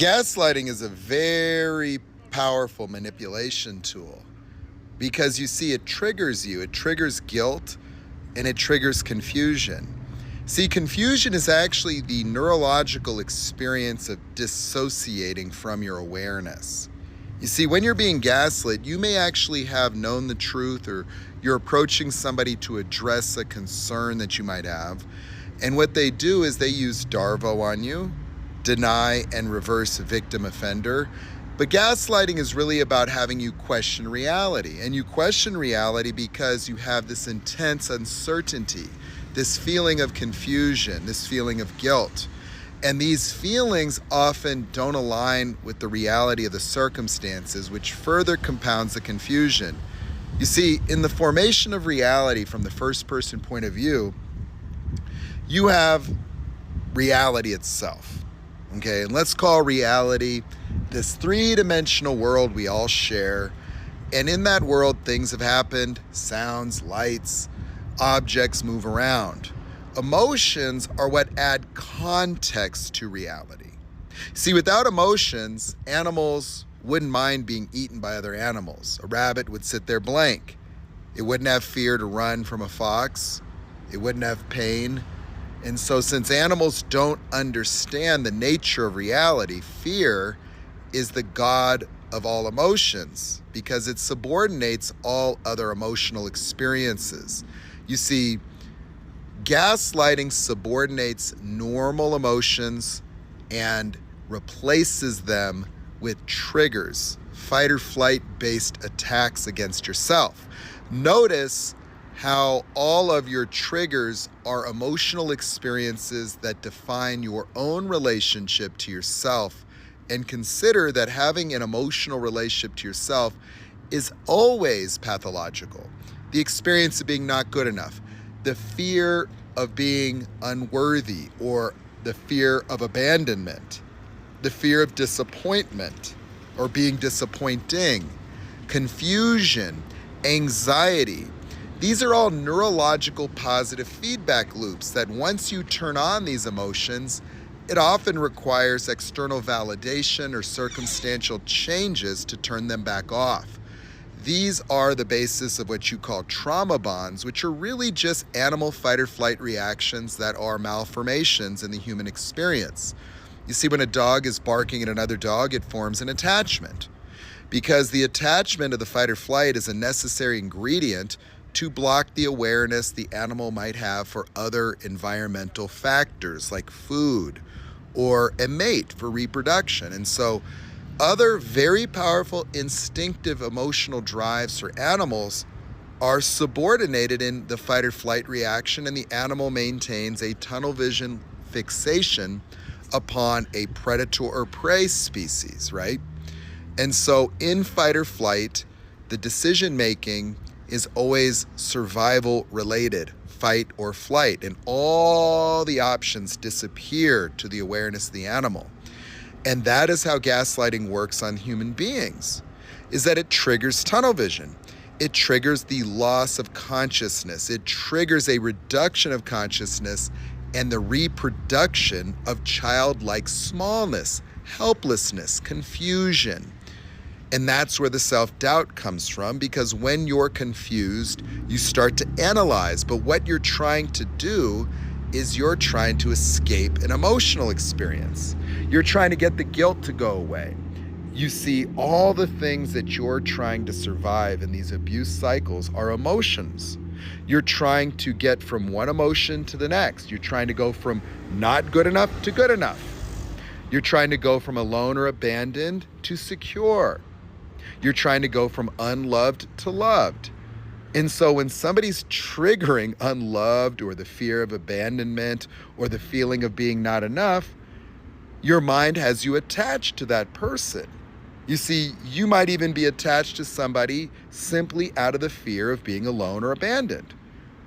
Gaslighting is a very powerful manipulation tool because you see, it triggers you, it triggers guilt, and it triggers confusion. See, confusion is actually the neurological experience of dissociating from your awareness. You see, when you're being gaslit, you may actually have known the truth, or you're approaching somebody to address a concern that you might have. And what they do is they use Darvo on you, deny and reverse victim offender. But gaslighting is really about having you question reality. And you question reality because you have this intense uncertainty, this feeling of confusion, this feeling of guilt. And these feelings often don't align with the reality of the circumstances, which further compounds the confusion. You see, in the formation of reality from the first person point of view, you have reality itself. Okay, and let's call reality this three-dimensional world we all share. And in that world, things have happened, sounds, lights, objects move around. Emotions are what add context to reality. See, without emotions, animals wouldn't mind being eaten by other animals. A rabbit would sit there blank. It wouldn't have fear to run from a fox. It wouldn't have pain. And so since animals don't understand the nature of reality, fear is the god of all emotions because it subordinates all other emotional experiences. You see, gaslighting subordinates normal emotions and replaces them with triggers, fight or flight based attacks against yourself. Notice how all of your triggers are emotional experiences that define your own relationship to yourself, and consider that having an emotional relationship to yourself is always pathological. The experience of being not good enough, the fear of being unworthy, or the fear of abandonment, the fear of disappointment or being disappointing, confusion, anxiety. These are all neurological positive feedback loops that once you turn on these emotions, it often requires external validation or circumstantial changes to turn them back off. These are the basis of what you call trauma bonds, which are really just animal fight or flight reactions that are malformations in the human experience. You see, when a dog is barking at another dog, it forms an attachment because the attachment of the fight or flight is a necessary ingredient to block the awareness the animal might have for other environmental factors like food or a mate for reproduction. And so other very powerful instinctive emotional drives for animals are subordinated in the fight or flight reaction, and the animal maintains a tunnel vision fixation upon a predator or prey species, right? And so in fight or flight, the decision making is always survival related, fight or flight, and all the options disappear to the awareness of the animal. And that is how gaslighting works on human beings, is that it triggers tunnel vision. It triggers the loss of consciousness. It triggers a reduction of consciousness and the reproduction of childlike smallness, helplessness, confusion. And that's where the self-doubt comes from, because when you're confused, you start to analyze. But what you're trying to do is you're trying to escape an emotional experience. You're trying to get the guilt to go away. You see, all the things that you're trying to survive in these abuse cycles are emotions. You're trying to get from one emotion to the next. You're trying to go from not good enough to good enough. You're trying to go from alone or abandoned to secure. You're trying to go from unloved to loved. And so when somebody's triggering unloved or the fear of abandonment or the feeling of being not enough, your mind has you attached to that person. You see, you might even be attached to somebody simply out of the fear of being alone or abandoned.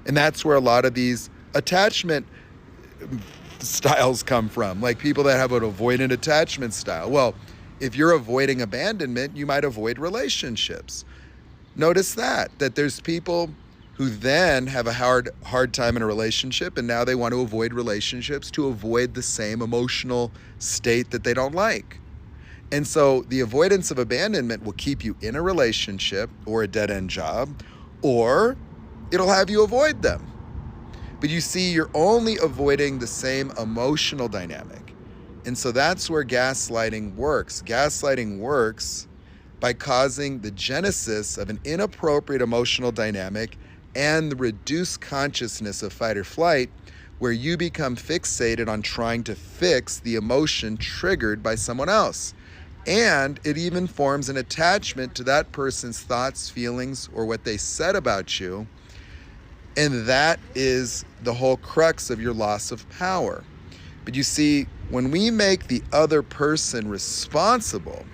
And that's where a lot of these attachment styles come from, like people that have an avoidant attachment style. Well, if you're avoiding abandonment, you might avoid relationships. Notice that there's people who then have a hard time in a relationship, and now they want to avoid relationships to avoid the same emotional state that they don't like. And so the avoidance of abandonment will keep you in a relationship or a dead-end job, or it'll have you avoid them. But you see, you're only avoiding the same emotional dynamic. And so that's where gaslighting works. Gaslighting works by causing the genesis of an inappropriate emotional dynamic and the reduced consciousness of fight or flight, where you become fixated on trying to fix the emotion triggered by someone else. And it even forms an attachment to that person's thoughts, feelings, or what they said about you. And that is the whole crux of your loss of power. But you see, when we make the other person responsible,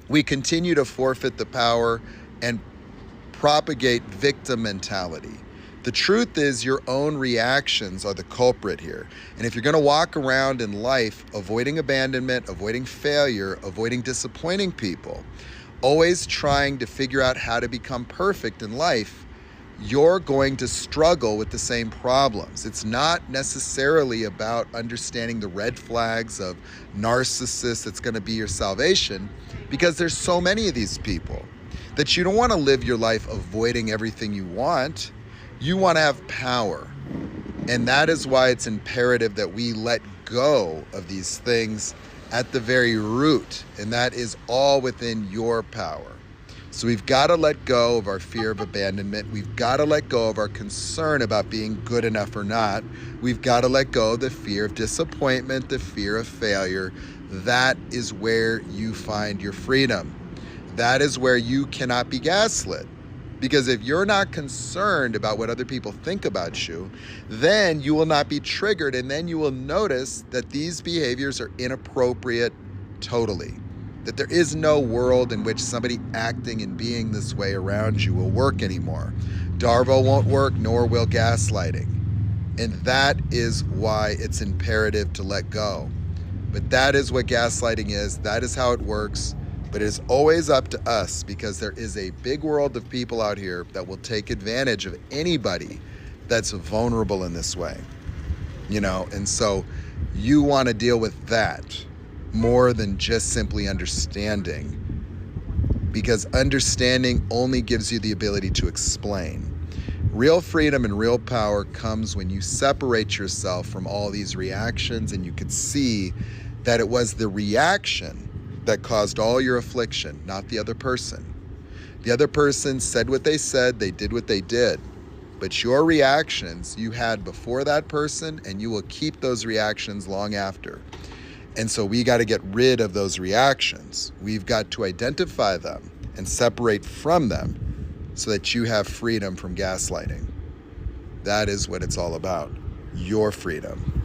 we continue to forfeit the power and propagate victim mentality. The truth is, your own reactions are the culprit here. And if you're going to walk around in life avoiding abandonment, avoiding failure, avoiding disappointing people, always trying to figure out how to become perfect in life, you're going to struggle with the same problems. It's not necessarily about understanding the red flags of narcissists that's going to be your salvation, because there's so many of these people that you don't want to live your life avoiding everything you want. You want to have power. And that is why it's imperative that we let go of these things at the very root. And that is all within your power. So we've got to let go of our fear of abandonment. We've got to let go of our concern about being good enough or not. We've got to let go of the fear of disappointment, the fear of failure. That is where you find your freedom. That is where you cannot be gaslit. Because if you're not concerned about what other people think about you, then you will not be triggered, and then you will notice that these behaviors are inappropriate totally. That there is no world in which somebody acting and being this way around you will work anymore. Darvo won't work, nor will gaslighting. And that is why it's imperative to let go. But that is what gaslighting is. That is how it works. But it is always up to us, because there is a big world of people out here that will take advantage of anybody that's vulnerable in this way. And so you want to deal with that more than just simply understanding, because understanding only gives you the ability to explain. Real freedom and real power comes when you separate yourself from all these reactions, and you could see that it was the reaction that caused all your affliction, not the other person. The other person said what they said, they did what they did. But your reactions you had before that person, and you will keep those reactions long after. And so we got to get rid of those reactions. We've got to identify them and separate from them so that you have freedom from gaslighting. That is what it's all about, your freedom.